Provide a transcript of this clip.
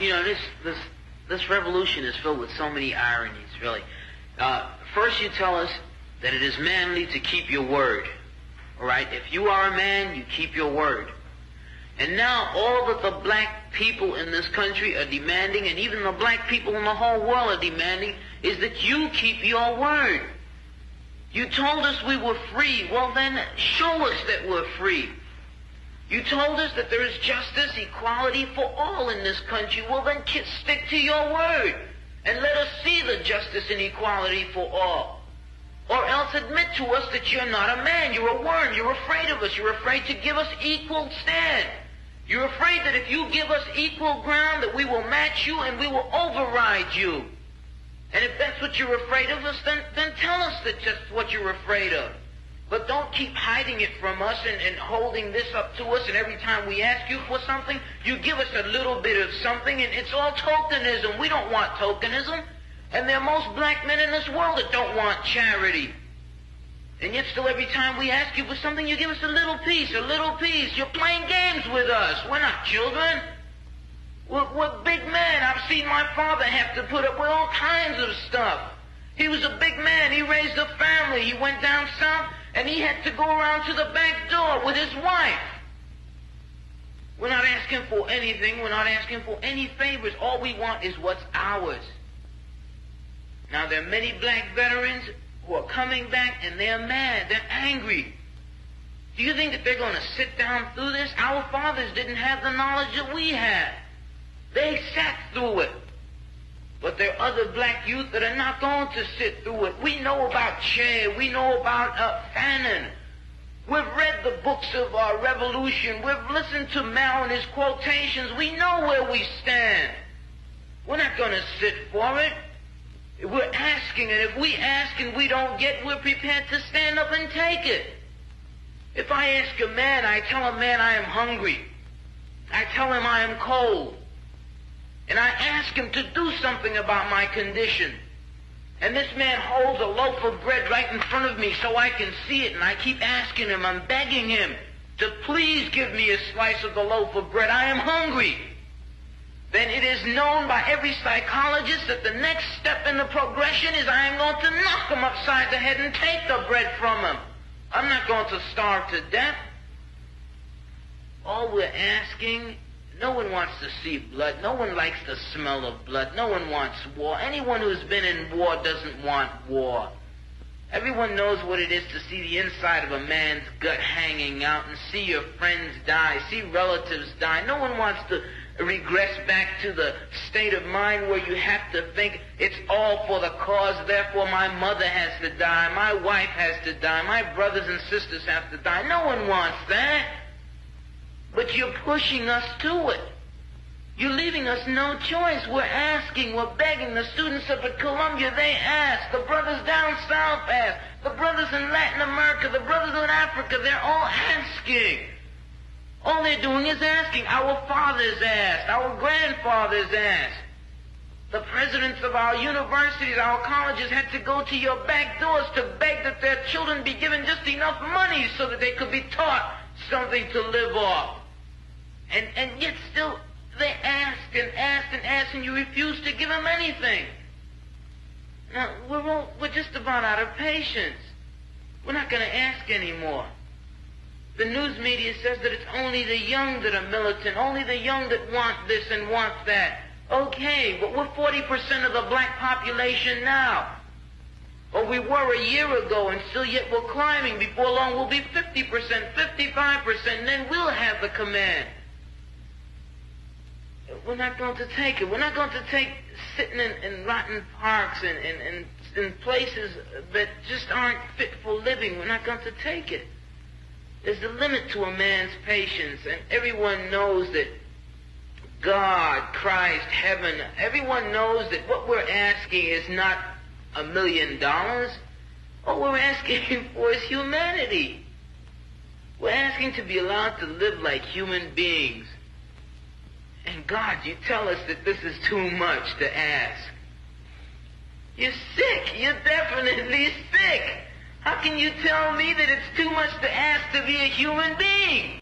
You know, this revolution is filled with so many ironies, really. First you tell us that it is manly to keep your word. All right? If you are a man, you keep your word. And now all that the black people in this country are demanding, and even the black people in the whole world are demanding, is that you keep your word. You told us we were free. Well then, show us that we're free. You told us that there is justice, equality for all in this country. Well then, stick to your word. And let us see the justice and equality for all. Or else admit to us that you're not a man, you're a worm, you're afraid of us, you're afraid to give us equal stand. You're afraid that if you give us equal ground, that we will match you and we will override you. And if that's what you're afraid of us, then tell us that just what you're afraid of. But don't keep hiding it from us and holding this up to us, and every time we ask you for something, you give us a little bit of something, and it's all tokenism. We don't want tokenism. And there are most black men in this world that don't want charity. And yet still every time we ask you for something, you give us a little piece, a little piece. You're playing games with us. We're not children. We're big men. I've seen my father have to put up with all kinds of stuff. He was a big man. He raised a family. He went down south, and he had to go around to the back door with his wife. We're not asking for anything. We're not asking for any favors. All we want is what's ours. Now, there are many black veterans who are coming back, and they're mad. They're angry. Do you think that they're going to sit down through this? Our fathers didn't have the knowledge that we had. They sat through it. But there are other black youth that are not going to sit through it. We know about Che. We know about Fanon. We've read the books of our revolution. We've listened to Mao and his quotations. We know where we stand. We're not going to sit for it. We're asking, and if we ask and we don't get, we're prepared to stand up and take it. If I ask a man, I tell a man I am hungry. I tell him I am cold. And I ask him to do something about my condition. And this man holds a loaf of bread right in front of me so I can see it, and I keep asking him, I'm begging him to please give me a slice of the loaf of bread. I am hungry. Then it is known by every psychologist that the next step in the progression is I am going to knock him upside the head and take the bread from him. I'm not going to starve to death. All we're asking, no one wants to see blood. No one likes the smell of blood. No one wants war. Anyone who's been in war doesn't want war. Everyone knows what it is to see the inside of a man's gut hanging out and see your friends die, see relatives die. No one wants to regress back to the state of mind where you have to think it's all for the cause, therefore my mother has to die, my wife has to die, my brothers and sisters have to die. No one wants that. But you're pushing us to it. You're leaving us no choice. We're asking, we're begging. The students up at Columbia, they ask. The brothers down south ask. The brothers in Latin America, the brothers in Africa, they're all asking. All they're doing is asking. Our fathers asked. Our grandfathers asked. The presidents of our universities, our colleges had to go to your back doors to beg that their children be given just enough money so that they could be taught something to live off. And yet still they asked and asked and asked, and you refused to give them anything. Now, we're just about out of patience. We're not going to ask anymore. The news media says that it's only the young that are militant, only the young that want this and want that. Okay, but we're 40% of the black population now. Or we were a year ago, and still yet we're climbing. Before long we'll be 50%, 55%, and then we'll have the command. We're not going to take it. We're not going to take sitting in rotten parks and in places that just aren't fit for living. We're not going to take it. There's a limit to a man's patience, and everyone knows that God, Christ, heaven, everyone knows that what we're asking is not $1 million. All we're asking for is humanity. We're asking to be allowed to live like human beings. And God, you tell us that this is too much to ask. You're sick. You're definitely sick. How can you tell me that it's too much to ask to be a human being?